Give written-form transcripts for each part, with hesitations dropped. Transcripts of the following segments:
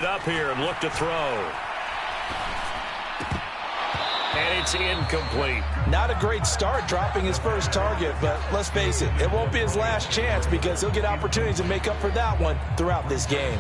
Up here and look to throw. And it's incomplete. Not a great start dropping his first target, but let's face it, it won't be his last chance because he'll get opportunities to make up for that one throughout this game.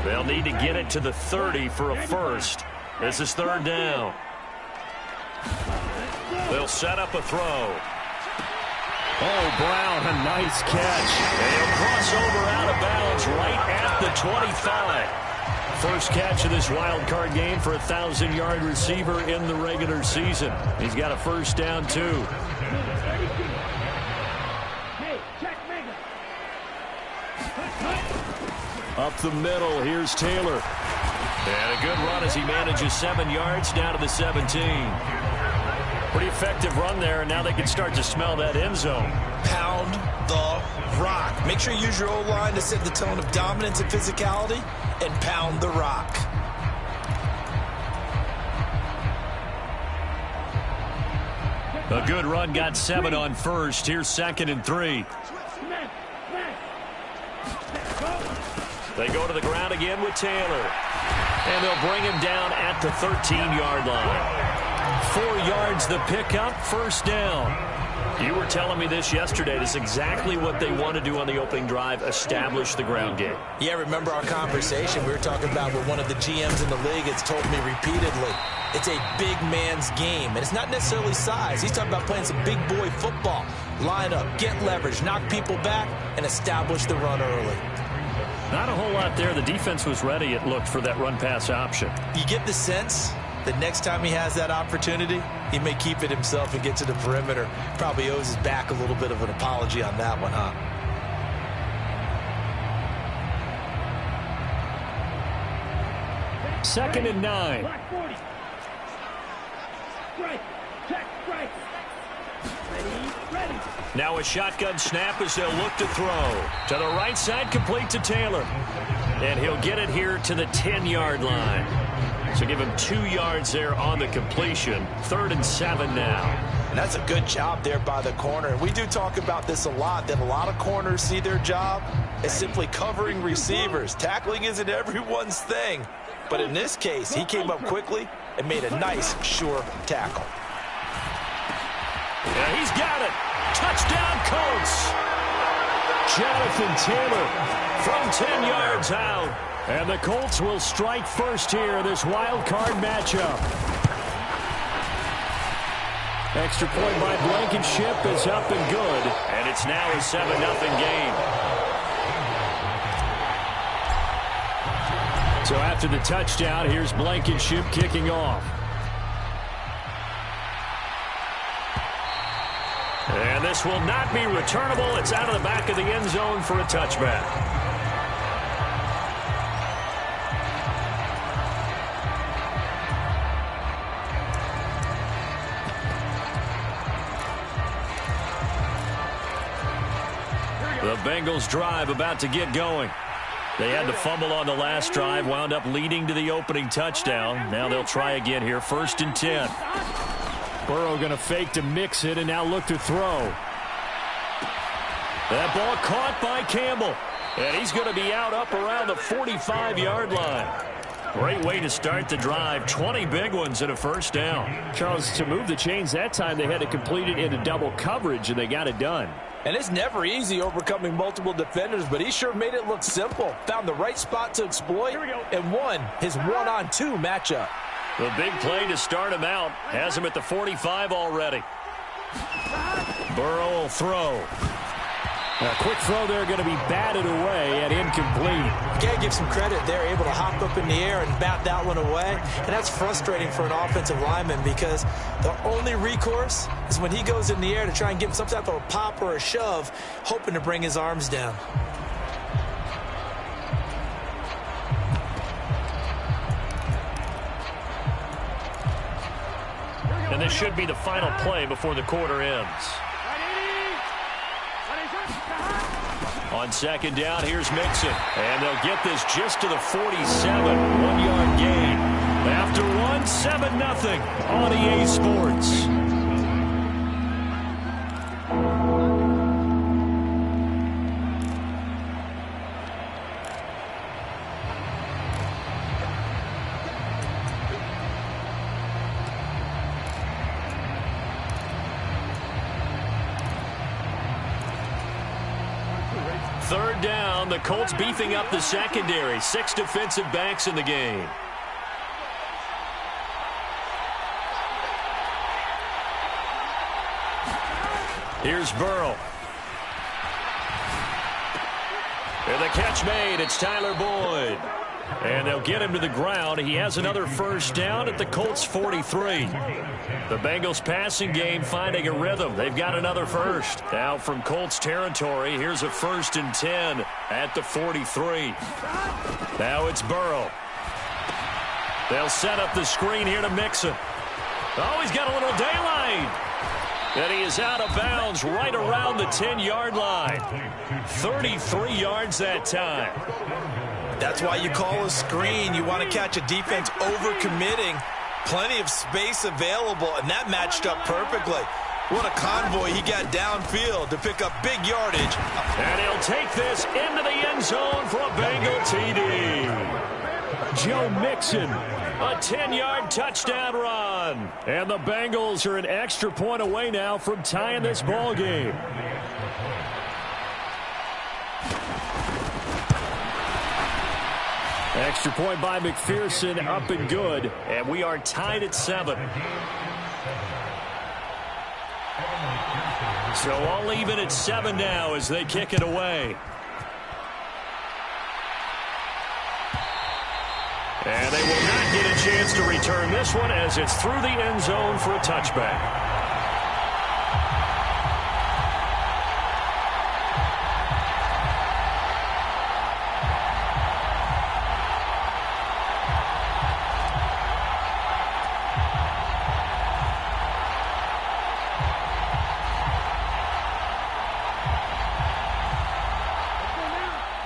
They'll need to get it to the 30 for a first. This is third down. They'll set up a throw. Oh, Brown, a nice catch. And he'll cross over out of bounds right at the 25. First catch of this wild card game for a 1,000-yard receiver in the regular season. He's got a first down, too. Up the middle, here's Taylor. And a good run as he manages 7 yards down to the 17. Pretty effective run there, and now they can start to smell that end zone. Pound the rock. Make sure you use your O-line to set the tone of dominance and physicality, and pound the rock. A good run got 7 on first. Here's 2nd and 3. They go to the ground again with Taylor. And they'll bring him down at the 13-yard line. 4 yards the pickup, first down. You were telling me this yesterday. This is exactly what they want to do on the opening drive, establish the ground game. Yeah, remember our conversation we were talking about with one of the GMs in the league has told me repeatedly. It's a big man's game, and it's not necessarily size. He's talking about playing some big boy football. Line up, get leverage, knock people back, and establish the run early. Not a whole lot there. The defense was ready, it looked, for that run-pass option. You get the sense that next time he has that opportunity, he may keep it himself and get to the perimeter. Probably owes his back a little bit of an apology on that one, huh? Second and 9. Now a shotgun snap as they'll look to throw. To the right side, complete to Taylor. And he'll get it here to the 10-yard line. So give him 2 yards there on the completion. 3rd and 7 now. And that's a good job there by the corner. And we do talk about this a lot, that a lot of corners see their job as simply covering receivers. Tackling isn't everyone's thing. But in this case, he came up quickly and made a nice, sure tackle. Yeah, he's got it. Touchdown, Colts. Jonathan Taylor from 10 yards out. And the Colts will strike first here, this wild card matchup. Extra point by Blankenship is up and good. And it's now a 7-0 game. So after the touchdown, here's Blankenship kicking off. And this will not be returnable. It's out of the back of the end zone for a touchback. The Bengals drive about to get going. They had the fumble on the last drive, wound up leading to the opening touchdown. Now they'll try again here, 1st and 10. Burrow going to fake to mix it and now look to throw. That ball caught by Campbell. And he's going to be out up around the 45-yard line. Great way to start the drive. 20 big ones and a first down. Charles, to move the chains that time, they had to complete it into double coverage, and they got it done. And it's never easy overcoming multiple defenders, but he sure made it look simple. Found the right spot to exploit and won his one-on-two matchup. The big play to start him out has him at the 45 already. Burrow will throw. A quick throw there, going to be batted away and incomplete. You got to give some credit. They're able to hop up in the air and bat that one away. And that's frustrating for an offensive lineman because the only recourse is when he goes in the air to try and give some type of a pop or a shove, hoping to bring his arms down. And this should be the final play before the quarter ends. On 2nd down, here's Mixon. And they'll get this just to the 47. 1-yard gain. After 7-0 on EA Sports. Third down, the Colts beefing up the secondary. 6 defensive backs in the game. Here's Burrow. And the catch made. It's Tyler Boyd. And they'll get him to the ground. He has another first down at the Colts 43. The Bengals passing game finding a rhythm. They've got another first. Now from Colts territory, here's a 1st and 10 at the 43. Now it's Burrow. They'll set up the screen here to Mixon. Oh, he's got a little daylight. And he is out of bounds right around the 10-yard line. 33 yards that time. That's why you call a screen. You want to catch a defense overcommitting. Plenty of space available, and that matched up perfectly. What a convoy he got downfield to pick up big yardage. And he'll take this into the end zone for a Bengal TD. Joe Mixon. A 10-yard touchdown run. And the Bengals are an extra point away now from tying this ball game. Extra point by McPherson, up and good. And we are tied at 7. So all even at 7 now as they kick it away. And they will not get a chance to return this one as it's through the end zone for a touchback.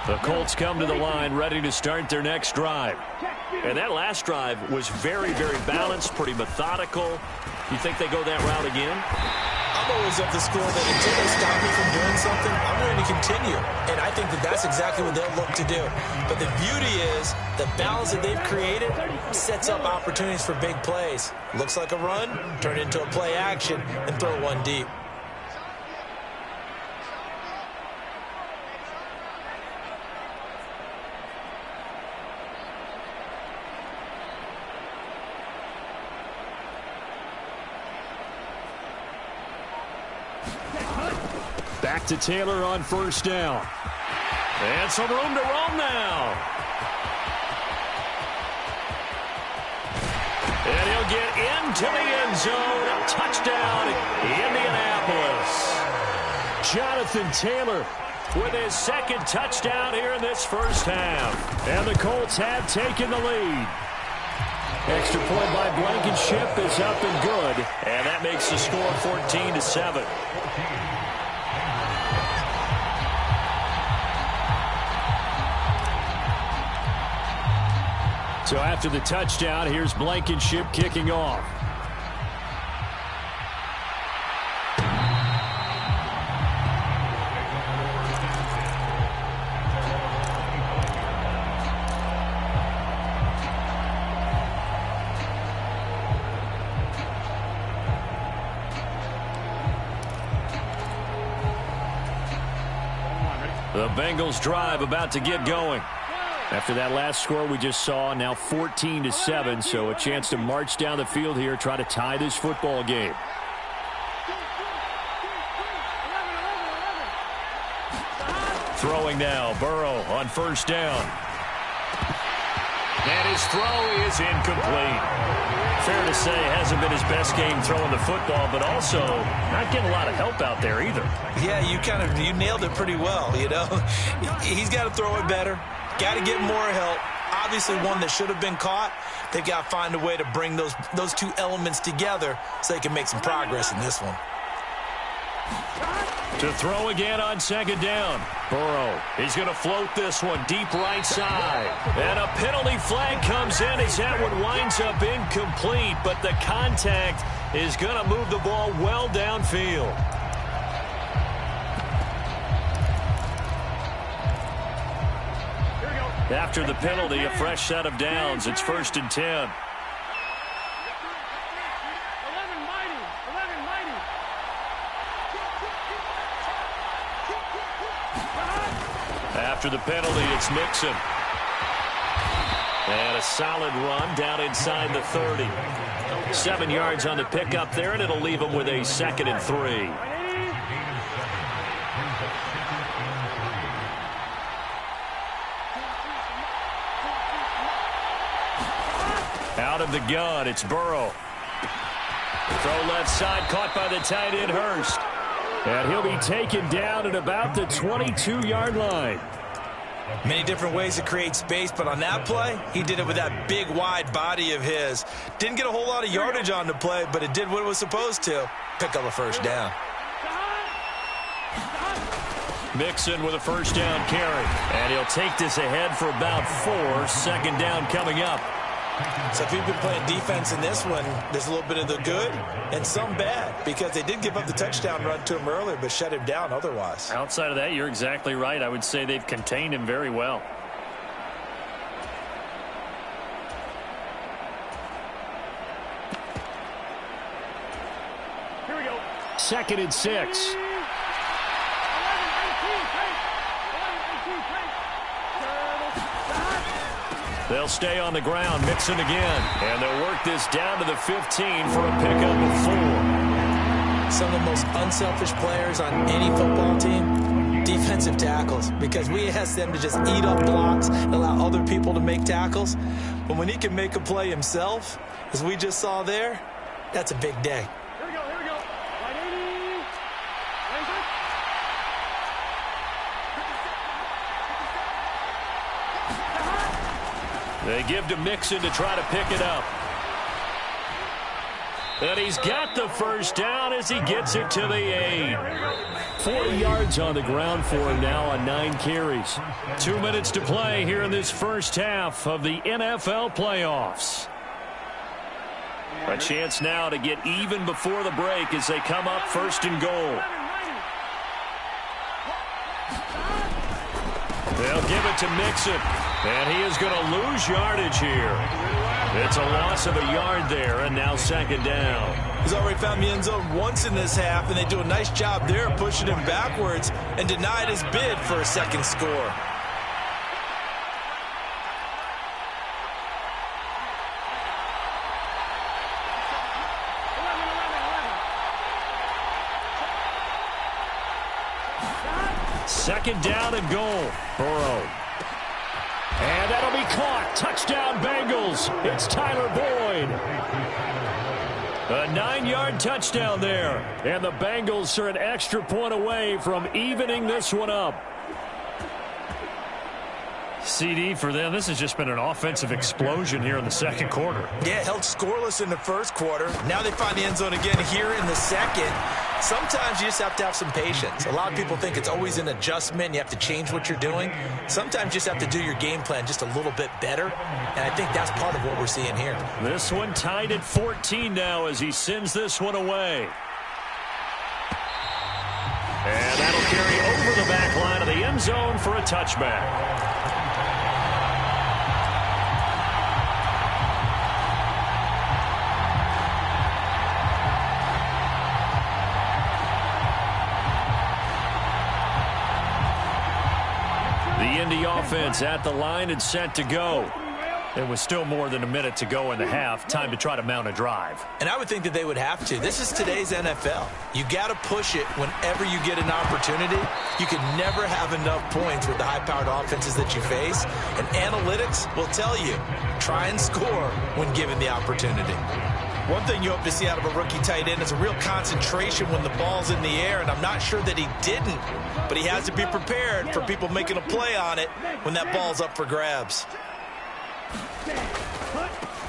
The Colts come to the line ready to start their next drive. And that last drive was very, very balanced, pretty methodical. You think they go that route again? I'm always of the school that until they stop me from doing something, I'm going to continue. And I think that that's exactly what they'll look to do. But the beauty is the balance that they've created sets up opportunities for big plays. Looks like a run, turn into a play action, and throw one deep. Back to Taylor on first down. And some room to roam now. And he'll get into the end zone. Touchdown, Indianapolis. Jonathan Taylor with his second touchdown here in this first half. And the Colts have taken the lead. Extra point by Blankenship is up and good. And that makes the score 14-7. So after the touchdown, here's Blankenship kicking off. The Bengals drive about to get going. After that last score we just saw, now 14-7, so a chance to march down the field here, try to tie this football game. Throwing now, Burrow on first down. And his throw is incomplete. Fair to say, hasn't been his best game throwing the football, but also not getting a lot of help out there either. Yeah, you nailed it pretty well, you know. He's got to throw it better. Got to get more help. Obviously one that should have been caught. They've got to find a way to bring those two elements together so they can make some progress in this one. To throw again on second down. Burrow, he's going to float this one deep right side. And a penalty flag comes in as that one winds up incomplete, but the contact is going to move the ball well downfield. After the penalty, a fresh set of downs. It's 1st and 10. After the penalty, it's Mixon. And a solid run down inside the 30. 7 yards on the pickup there, and it'll leave him with a 2nd and 3. Out of the gun, it's Burrow. Throw left side, caught by the tight end, Hurst. And he'll be taken down at about the 22-yard line. Many different ways to create space, but on that play, he did it with that big, wide body of his. Didn't get a whole lot of yardage on the play, but it did what it was supposed to. Pick up a first down. Mixon with a first down carry. And he'll take this ahead for about 4. 2nd down coming up. So if you've been playing defense in this one, there's a little bit of the good and some bad, because they did give up the touchdown run to him earlier but shut him down otherwise. Outside of that, you're exactly right. I would say they've contained him very well. Here we go. 2nd and 6. They'll stay on the ground, Mixon again. And they'll work this down to the 15 for a pickup of 4. Some of the most unselfish players on any football team, defensive tackles, because we ask them to just eat up blocks and allow other people to make tackles. But when he can make a play himself, as we just saw there, that's a big day. Here we go, here we go. Line 80. They give to Mixon to try to pick it up. And he's got the first down as he gets it to the 8. 40 yards on the ground for him now on 9 carries. 2 minutes to play here in this first half of the NFL playoffs. A chance now to get even before the break as they come up 1st and goal. They'll give it to Mixon. And he is going to lose yardage here. It's a loss of a yard there, and now 2nd down. He's already found the end zone once in this half, and they do a nice job there pushing him backwards and denied his bid for a 2nd score. Second down and goal. Burrow. And that'll be caught. Touchdown, Bengals. It's Tyler Boyd. A 9-yard touchdown there. And the Bengals are an extra point away from evening this one up. CD for them. This has just been an offensive explosion here in the second quarter. Yeah, held scoreless in the first quarter. Now they find the end zone again here in the second. Sometimes you just have to have some patience. A lot of people think it's always an adjustment. You have to change what you're doing. Sometimes you just have to do your game plan just a little bit better. And I think that's part of what we're seeing here. This one tied at 14 now as he sends this one away. And that'll carry over the back line of the end zone for a touchback. The Indy offense at the line and set to go. There was still more than a minute to go in the half. Time to try to mount a drive. And I would think that they would have to. This is today's NFL. You got to push it whenever you get an opportunity. You can never have enough points with the high-powered offenses that you face. And analytics will tell you, try and score when given the opportunity. One thing you hope to see out of a rookie tight end is a real concentration when the ball's in the air, and I'm not sure that he didn't, but he has to be prepared for people making a play on it when that ball's up for grabs.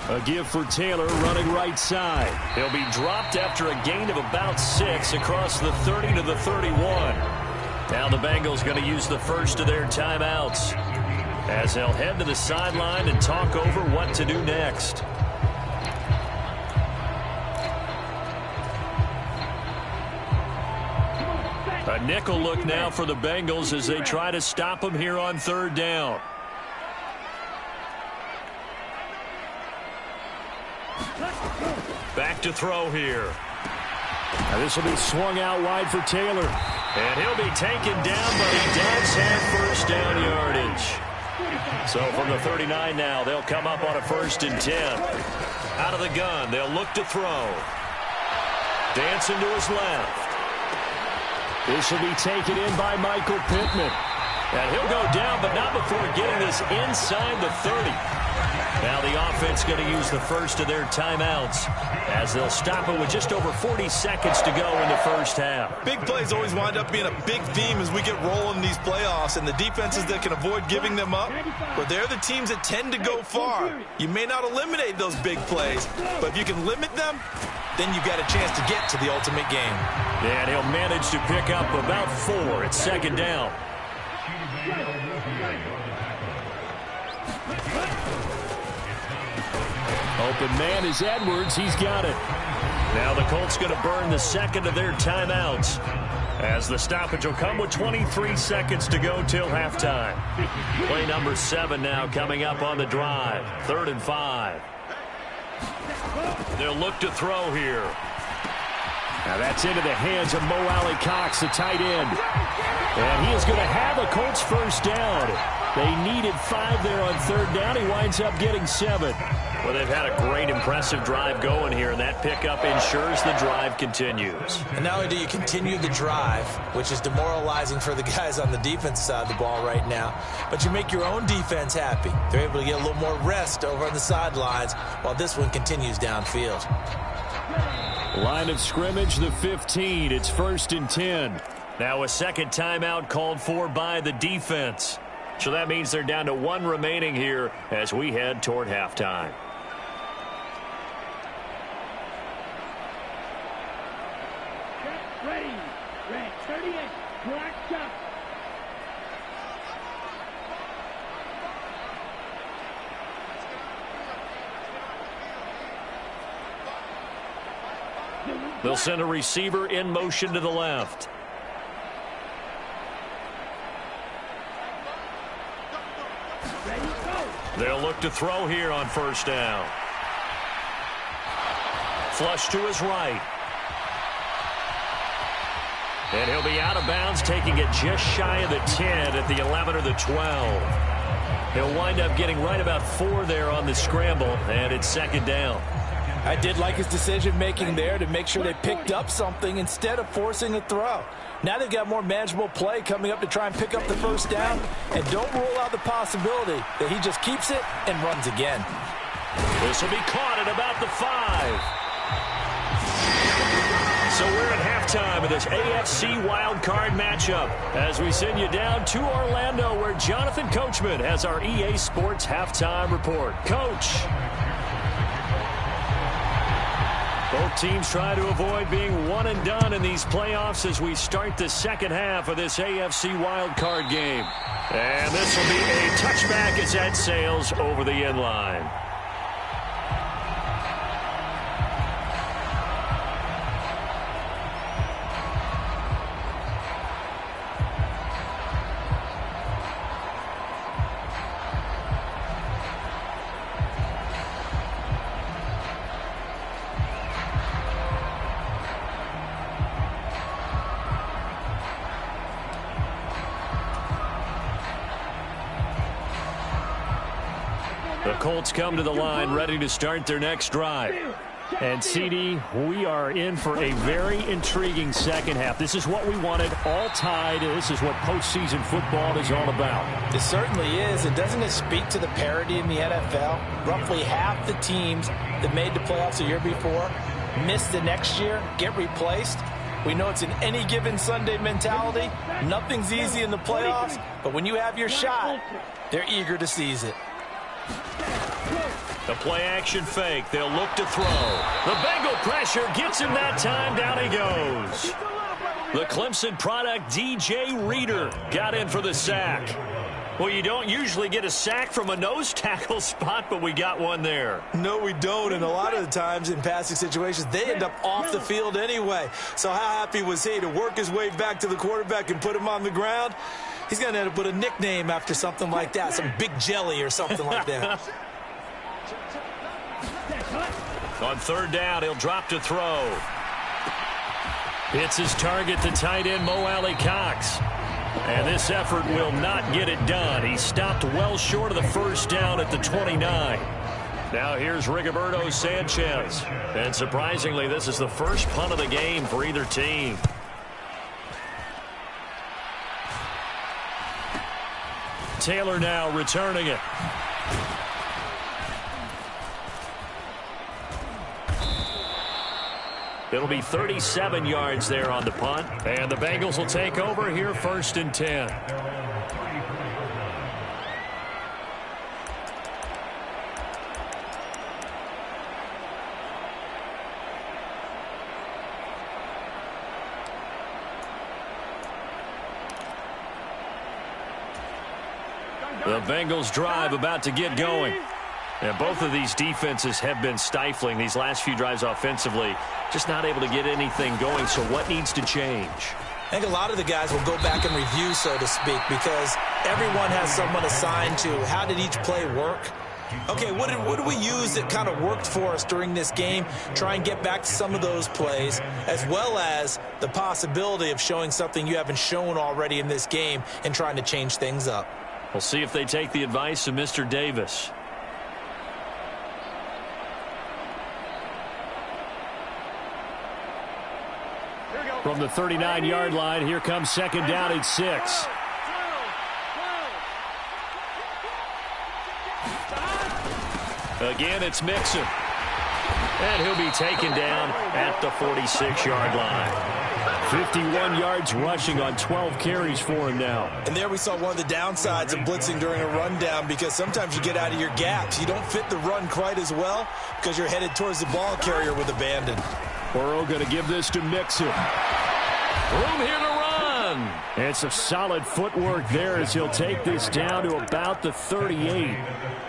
A give for Taylor running right side. He'll be dropped after a gain of about 6 across the 30 to the 31. Now the Bengals going to use the first of their timeouts as they'll head to the sideline and talk over what to do next. A nickel look now for the Bengals as they try to stop him here on third down. Back to throw here. Now this will be swung out wide for Taylor. And he'll be taken down, but he does have first down yardage. So from the 39 now, they'll come up on a 1st and 10. Out of the gun, they'll look to throw. Dancing to his left. This will be taken in by Michael Pittman. And he'll go down, but not before getting this inside the 30. Now the offense going to use the first of their timeouts as they'll stop it with just over 40 seconds to go in the first half. Big plays always wind up being a big theme as we get rolling these playoffs, and the defenses that can avoid giving them up, but they're the teams that tend to go far. You may not eliminate those big plays, but if you can limit them, then you've got a chance to get to the ultimate game. And he'll manage to pick up about 4 at 2nd down. Open man is Edwards. He's got it. Now the Colts going to burn the second of their timeouts as the stoppage will come with 23 seconds to go till halftime. Play number 7 now coming up on the drive. 3rd and 5. They'll look to throw here. Now that's into the hands of Mo Alley-Cox, the tight end. And he is going to have a Colts first down. They needed 5 there on 3rd down. He winds up getting 7. Well, they've had a great, impressive drive going here, and that pickup ensures the drive continues. And not only do you continue the drive, which is demoralizing for the guys on the defense side of the ball right now, but you make your own defense happy. They're able to get a little more rest over on the sidelines while this one continues downfield. Line of scrimmage, the 15. It's 1st and 10. Now a second timeout called for by the defense. So that means they're down to 1 remaining here as we head toward halftime. Ready, red 38, black shot. They'll send a receiver in motion to the left. They'll look to throw here on 1st down. Flush to his right. And he'll be out of bounds, taking it just shy of the 10 at the 11 or the 12. He'll wind up getting right about 4 there on the scramble, and it's 2nd down. I did like his decision-making there to make sure they picked up something instead of forcing a throw. Now they've got more manageable play coming up to try and pick up the first down, and don't rule out the possibility that he just keeps it and runs again. This will be caught at about the 5. So we're at halftime of this AFC wildcard matchup as we send you down to Orlando where Jonathan Coachman has our EA Sports halftime report. Coach. Both teams try to avoid being one and done in these playoffs as we start the second half of this AFC wildcard game. And this will be a touchback as that sails over the end line. The Colts come to the line ready to start their next drive. And, CD, we are in for a very intriguing second half. This is what we wanted, all tied. This is what postseason football is all about. It certainly is. And doesn't it speak to the parity in the NFL? Roughly half the teams that made the playoffs the year before miss the next year, get replaced. We know it's an any given Sunday mentality. Nothing's easy in the playoffs, but when you have your shot, they're eager to seize it. The play action fake. They'll look to throw. The Bengal pressure gets him that time. Down he goes. The Clemson product, DJ Reader, got in for the sack. Well, you don't usually get a sack from a nose tackle spot, but we got one there. No, we don't, and a lot of the times in passing situations, they end up off the field anyway. So how happy was he to work his way back to the quarterback and put him on the ground? He's going to end up with a nickname after something like that, some Big Jelly or something like that. On third down, he'll drop to throw. Hits his target, the tight end, Mo Alley Cox. And this effort will not get it done. He stopped well short of the first down at the 29. Now here's Rigoberto Sanchez. And surprisingly, this is the first punt of the game for either team. Taylor now returning it. It'll be 37 yards there on the punt. And the Bengals will take over here, 1st and 10. The Bengals drive about to get going. And both of these defenses have been stifling these last few drives offensively. Just not able to get anything going. So what needs to change? I think a lot of the guys will go back and review, so to speak, because everyone has someone assigned to how did each play work. Okay, what did we use that kind of worked for us during this game? Try and get back to some of those plays, as well as the possibility of showing something you haven't shown already in this game and trying to change things up. We'll see if they take the advice of Mr. Davis. From the 39-yard line, here comes 2nd down and 6. Again, it's Mixon. And he'll be taken down at the 46-yard line. 51 yards rushing on 12 carries for him now. And there we saw one of the downsides of blitzing during a rundown, because sometimes you get out of your gaps. You don't fit the run quite as well because you're headed towards the ball carrier with abandon. Burrow going to give this to Mixon. Room here to run. And some solid footwork there as he'll take this down to about the 38.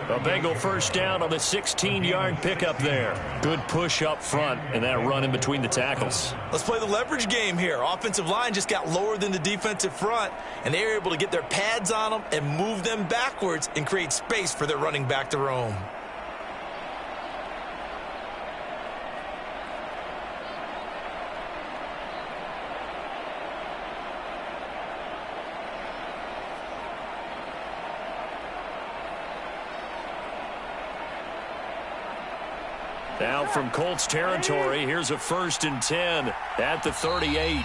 A Bengal first down on the 16-yard pickup there. Good push up front and that run in between the tackles. Let's play the leverage game here. Offensive line just got lower than the defensive front, and they were able to get their pads on them and move them backwards and create space for their running back to roam. Now from Colts territory, here's a 1st and 10 at the 38.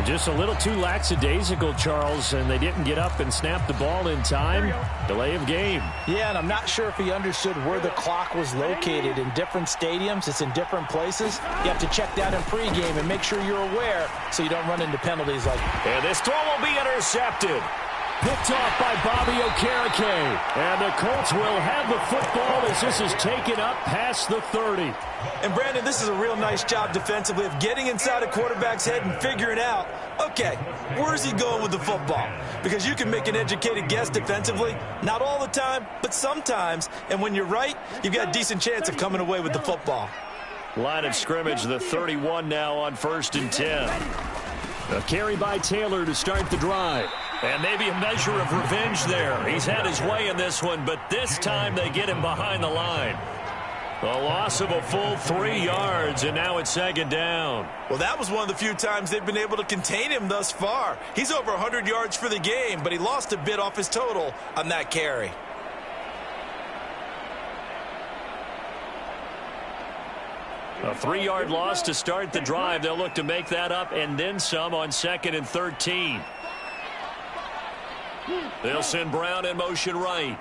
Just a little too lackadaisical, Charles, and they didn't get up and snap the ball in time. Delay of game. Yeah, and I'm not sure if he understood where the clock was located. In different stadiums, it's in different places. You have to check that in pregame and make sure you're aware so you don't run into penalties like that. And this throw will be intercepted. Picked off by Bobby Okereke. And the Colts will have the football as this is taken up past the 30. And, Brandon, this is a real nice job defensively of getting inside a quarterback's head and figuring out, okay, where's he going with the football? Because you can make an educated guess defensively, not all the time, but sometimes. And when you're right, you've got a decent chance of coming away with the football. Line of scrimmage, the 31 now on 1st and 10. A carry by Taylor to start the drive. And maybe a measure of revenge there. He's had his way in this one, but this time they get him behind the line. A loss of a full 3 yards, and now it's 2nd down. Well, that was one of the few times they've been able to contain him thus far. He's over 100 yards for the game, but he lost a bit off his total on that carry. A 3-yard loss to start the drive. They'll look to make that up and then some on 2nd and 13. They'll send Brown in motion right.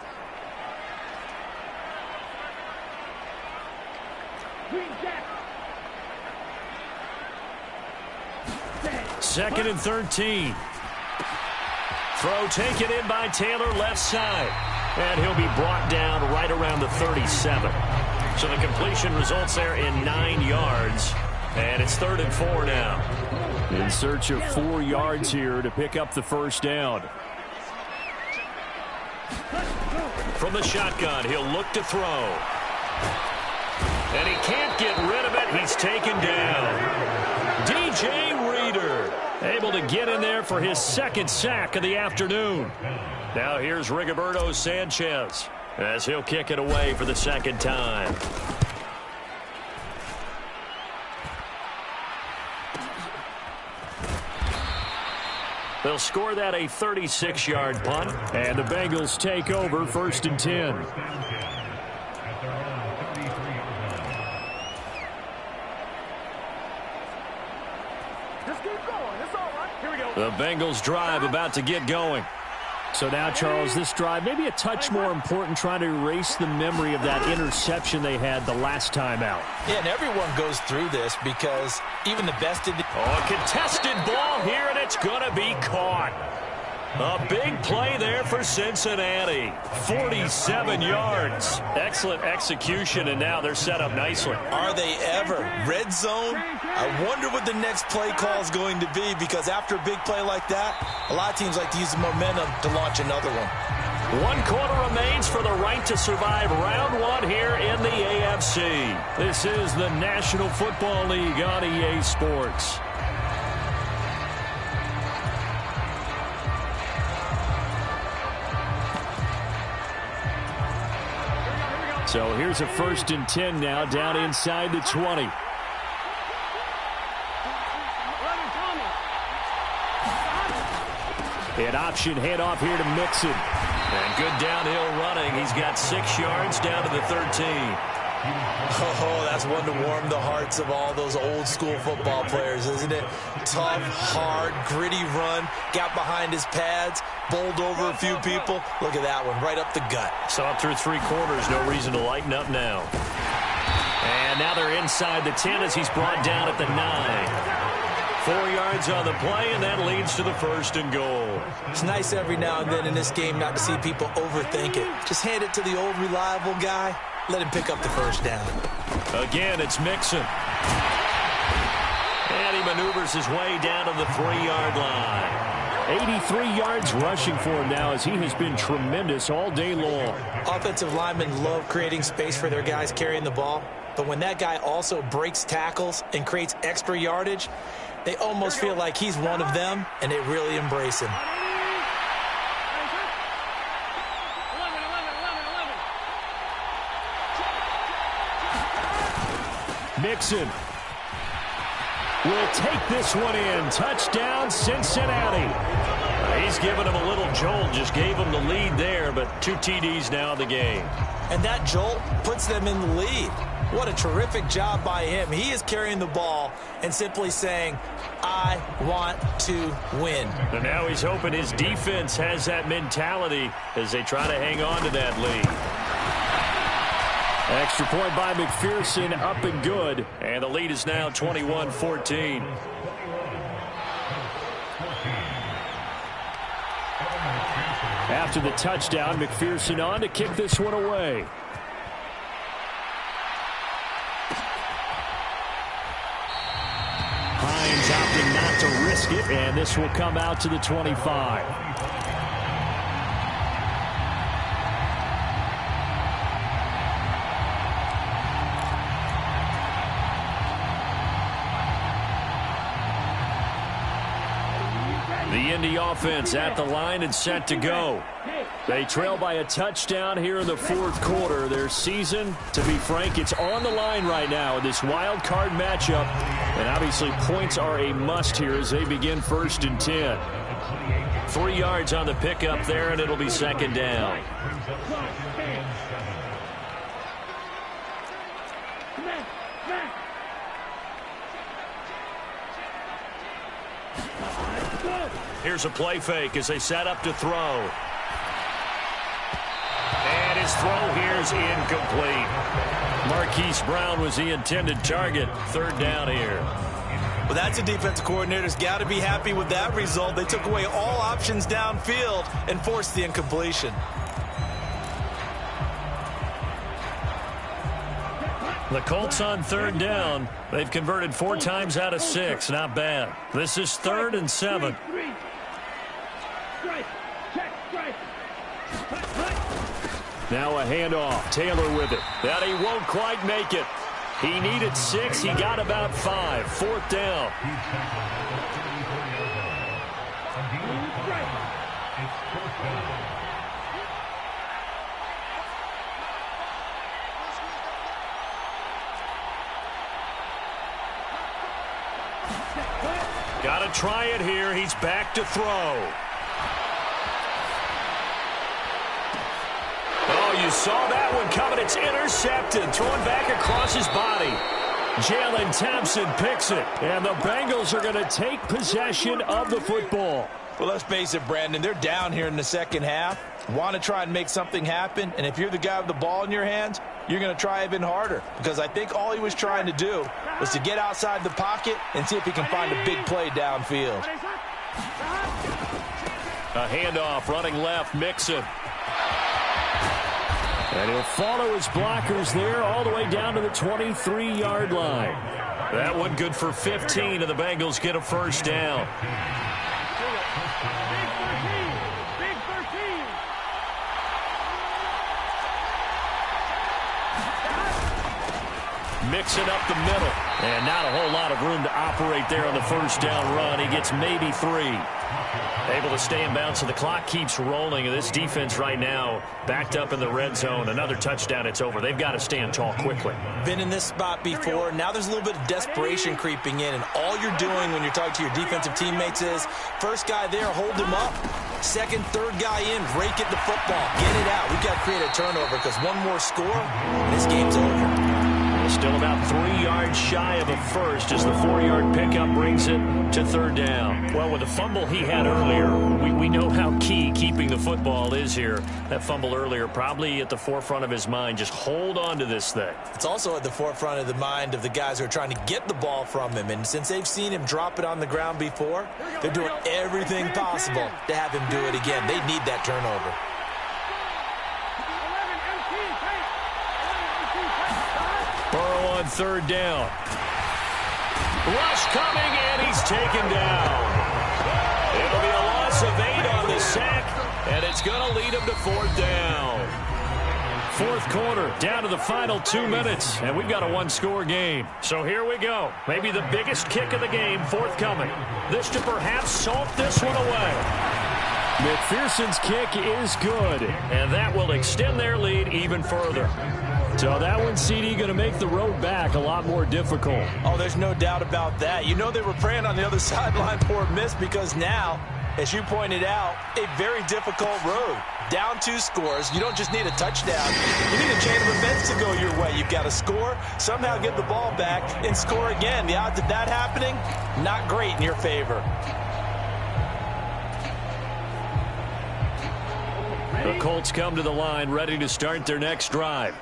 Second and 13. Throw taken in by Taylor left side. And he'll be brought down right around the 37. So the completion results there in 9 yards. And it's 3rd and 4 now. In search of 4 yards here to pick up the first down. From the shotgun, he'll look to throw. And he can't get rid of it. He's taken down. DJ Reader able to get in there for his 2nd sack of the afternoon. Now here's Rigoberto Sanchez as he'll kick it away for the 2nd time. They'll score that a 36-yard punt. And the Bengals take over 1st and 10. Just keep going. It's all right. Here we go. The Bengals drive about to get going. So now, Charles, this drive maybe a touch more important, trying to erase the memory of that interception they had the last time out. Yeah, and everyone goes through this because even the best of the... Oh, a contested ball here, and it's going to be caught. A big play there for Cincinnati. 47 yards. Excellent execution, and now they're set up nicely. Are they ever? Red zone? I wonder what the next play call is going to be, because after a big play like that, a lot of teams like to use the momentum to launch another one. 1 quarter remains for the right to survive round 1 here in the AFC. This is the National Football League on EA Sports. So here's a 1st and 10 now, down inside the 20. An option handoff here to Mixon. And good downhill running. He's got 6 yards down to the 13. Oh, that's one to warm the hearts of all those old school football players, isn't it? Tough, hard, gritty run. Got behind his pads, bowled over a few people. Look at that one, right up the gut. Saw it through 3 quarters. No reason to lighten up now. And now they're inside the 10 as he's brought down at the 9. 4 yards on the play, and that leads to the 1st and goal. It's nice every now and then in this game not to see people overthink it. Just hand it to the old reliable guy. Let him pick up the first down. Again, it's Mixon. And he maneuvers his way down to the 3-yard line. 83 yards rushing for him now, as he has been tremendous all day long. Offensive linemen love creating space for their guys carrying the ball. But when that guy also breaks tackles and creates extra yardage, they almost feel like he's one of them, and they really embrace him. Mixon will take this one in. Touchdown, Cincinnati. He's given him a little jolt, just gave him the lead there, but 2 TDs now in the game. And that jolt puts them in the lead. What a terrific job by him. He is carrying the ball and simply saying, I want to win. And now he's hoping his defense has that mentality as they try to hang on to that lead. Extra point by McPherson, up and good. And the lead is now 21-14. After the touchdown, McPherson on to kick this one away. Hines opting not to risk it, and this will come out to the 25. The Indy offense at the line and set to go. They trail by a touchdown here in the fourth quarter. Their season, to be frank, it's on the line right now in this wild card matchup. And obviously points are a must here as they begin 1st and 10. 3 yards on the pickup there, and it'll be 2nd down. Here's a play fake as they set up to throw. And his throw here's incomplete. Marquise Brown was the intended target. 3rd down here. Well, that's a defensive coordinator's got to be happy with that result. They took away all options downfield and forced the incompletion. The Colts on 3rd down. They've converted 4 times out of 6. Not bad. This is 3rd and 7. Now a handoff. Taylor with it. That he won't quite make it. He needed 6. He got about 5. 4th down. Got to try it here. He's back to throw. Oh, you saw that one coming. It's intercepted. Thrown back across his body. Jalen Thompson picks it. And the Bengals are going to take possession of the football. Well, let's face it, Brandon. They're down here in the second half. Want to try and make something happen. And if you're the guy with the ball in your hands, you're going to try even harder. Because I think all he was trying to do was to get outside the pocket and see if he can find a big play downfield. A handoff running left. Mixon. And he'll follow his blockers there all the way down to the 23-yard line. That one good for 15, and the Bengals get a 1st down. Mixing up the middle. And not a whole lot of room to operate there on the 1st down run. He gets maybe 3. Able to stay in bounds, so the clock keeps rolling. And this defense right now backed up in the red zone. Another touchdown, it's over. They've got to stand tall quickly. Been in this spot before. Now there's a little bit of desperation creeping in. And all you're doing when you're talking to your defensive teammates is, first guy there, hold him up. Second, third guy in, rake at the football. Get it out. We've got to create a turnover because one more score, and this game's over. Still about 3 yards shy of a first as the 4-yard pickup brings it to 3rd down. Well, with the fumble he had earlier, we know how key keeping the football is here. That fumble earlier probably at the forefront of his mind. Just hold on to this thing. It's also at the forefront of the mind of the guys who are trying to get the ball from him. And since they've seen him drop it on the ground before, they're doing everything possible to have him do it again. They need that turnover. Burrow on 3rd down. Rush coming, and he's taken down. It'll be a loss of 8 on the sack, and it's going to lead him to 4th down. 4th quarter, down to the final 2 minutes, and we've got a 1-score game. So here we go. Maybe the biggest kick of the game forthcoming. This to perhaps salt this one away. McPherson's kick is good. And that will extend their lead even further. So that one, CD, going to make the road back a lot more difficult. Oh, there's no doubt about that. You know they were praying on the other sideline for a miss because now As you pointed out, a very difficult road. Down 2 scores. You don't just need a touchdown. You need a chain of events to go your way. You've got to score, somehow get the ball back, and score again. The odds of that happening, not great in your favor. The Colts come to the line ready to start their next drive.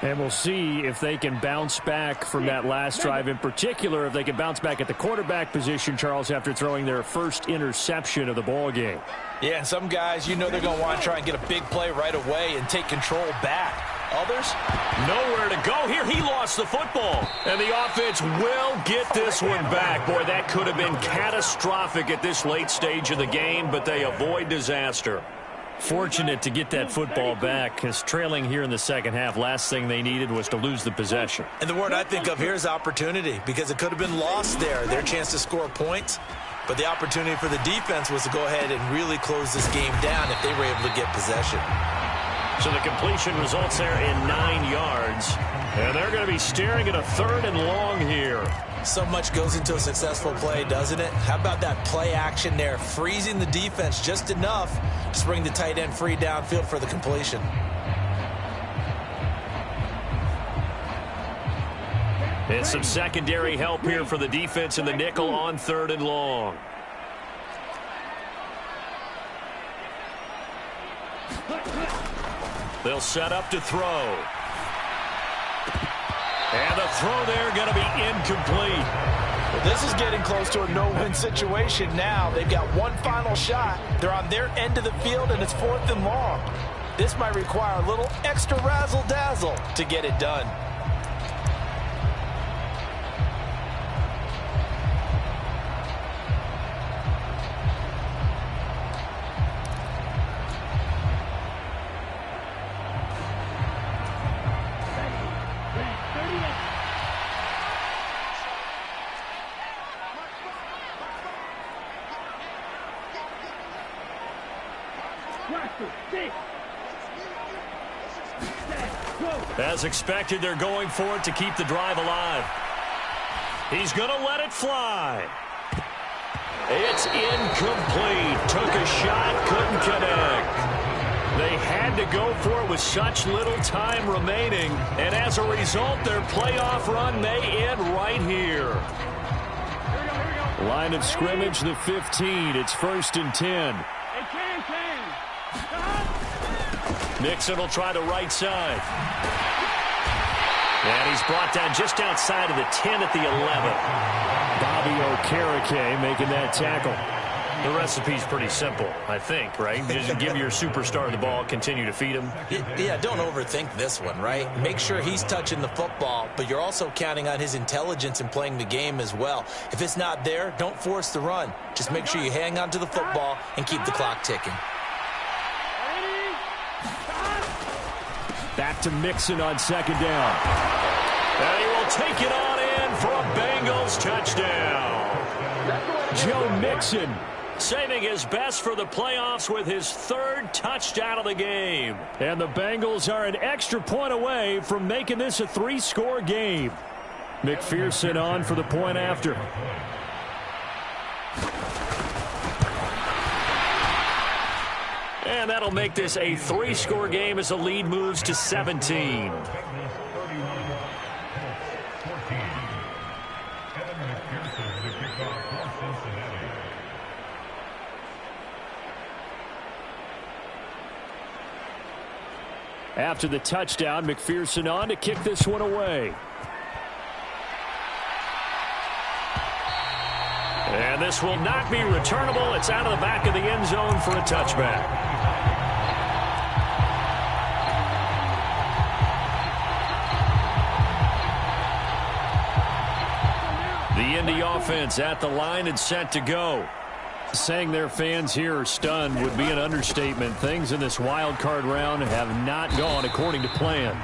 And we'll see if they can bounce back from that last drive, in particular, if they can bounce back at the quarterback position, Charles, after throwing their first interception of the ball game. Yeah, and some guys, you know they're going to want to try and get a big play right away and take control back. Others, nowhere to go. Here, he lost the football. And the offense will get this one back. Boy, that could have been catastrophic at this late stage of the game, but they avoid disaster. Fortunate to get that football back, because trailing here in the second half, last thing they needed was to lose the possession. And the word I think of here is opportunity, because it could have been lost there, their chance to score points. But the opportunity for the defense was to go ahead and really close this game down if they were able to get possession. So the completion results there in 9 yards. And they're going to be staring at a 3rd and long here. So much goes into a successful play, doesn't it? How about that play action there, freezing the defense just enough to bring the tight end free downfield for the completion. And some secondary help here for the defense in the nickel on 3rd and long. They'll set up to throw. And the throw there going to be incomplete. Well, this is getting close to a no-win situation now. They've got one final shot. They're on their end of the field, and it's 4th and long. This might require a little extra razzle-dazzle to get it done. As expected, they're going for it to keep the drive alive. He's going to let it fly. It's incomplete. Took a shot, couldn't connect. They had to go for it with such little time remaining, and as a result, their playoff run may end right here. Line of scrimmage, the 15. It's 1st and 10. Nixon will try the right side. And he's brought down just outside of the 10 at the 11. Bobby Okereke making that tackle. The recipe's pretty simple, I think, right? Just give your superstar the ball, continue to feed him. Yeah, don't overthink this one, right? Make sure he's touching the football, but you're also counting on his intelligence in playing the game as well. If it's not there, don't force the run. Just make sure you hang on to the football and keep the clock ticking. Back to Mixon on 2nd down. And he will take it on in for a Bengals touchdown. Joe Mixon saving his best for the playoffs with his 3rd touchdown of the game. And the Bengals are an extra point away from making this a 3-score game. McPherson on for the point after. And that'll make this a 3-score game as the lead moves to 17. After the touchdown, McPherson on to kick this one away. And this will not be returnable. It's out of the back of the end zone for a touchback. The Indy offense at the line and set to go. Saying their fans here are stunned would be an understatement. Things in this wild card round have not gone according to plan.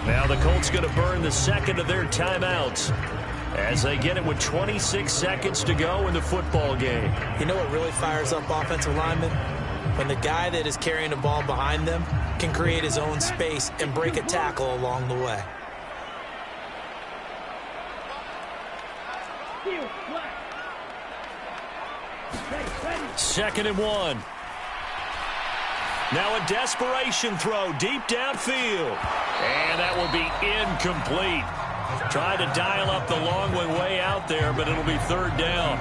Now the Colts going to burn the 2nd of their timeouts as they get it with 26 seconds to go in the football game. You know what really fires up offensive linemen? When the guy that is carrying the ball behind them can create his own space and break a tackle along the way. 2nd and 1. Now a desperation throw deep downfield. And that will be incomplete. Tried to dial up the long way out there, but it'll be 3rd down.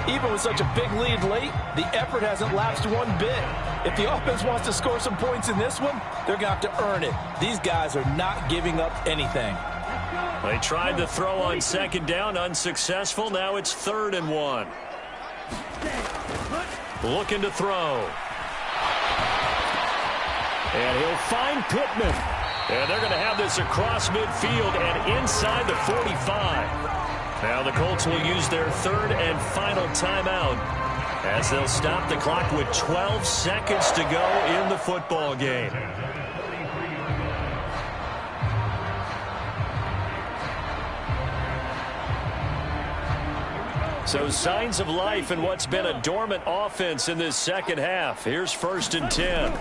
Even with such a big lead late, the effort hasn't lapsed one bit. If the offense wants to score some points in this one, they're going to have to earn it. These guys are not giving up anything. They tried to throw on 2nd down, unsuccessful. Now it's 3rd and 1. Looking to throw. And he'll find Pittman. And they're going to have this across midfield and inside the 45. Now the Colts will use their 3rd and final timeout as they'll stop the clock with 12 seconds to go in the football game. So signs of life in what's been a dormant offense in this second half. Here's 1st and 10.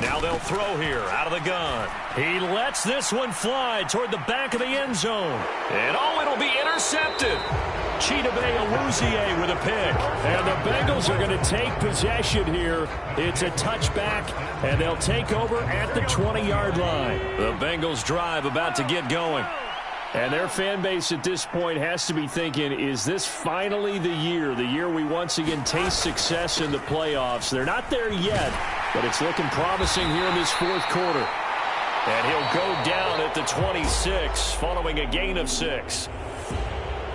Now they'll throw here out of the gun. He lets this one fly toward the back of the end zone. And it'll be intercepted. Chidobe Awuzie with a pick. And the Bengals are going to take possession here. It's a touchback, and they'll take over at the 20-yard line. The Bengals drive about to get going. And their fan base at this point has to be thinking, is this finally the year we once again taste success in the playoffs? They're not there yet, but it's looking promising here in this 4th quarter. And he'll go down at the 26 following a gain of 6.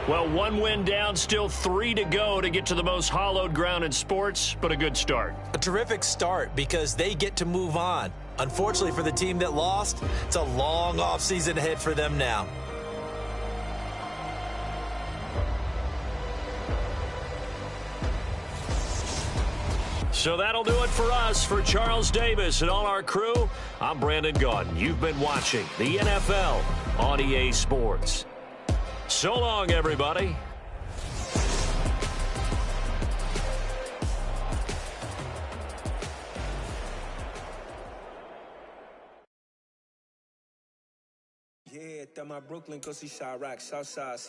Well, 1 win down, still 3 to go to get to the most hallowed ground in sports, but a good start. A terrific start because they get to move on. Unfortunately for the team that lost, it's a long offseason ahead for them now. So that'll do it for us. For Charles Davis and all our crew, I'm Brandon Gaudin. You've been watching the NFL on EA Sports. So long, everybody. Yeah, that my Brooklyn, cause he shot rock, Southside.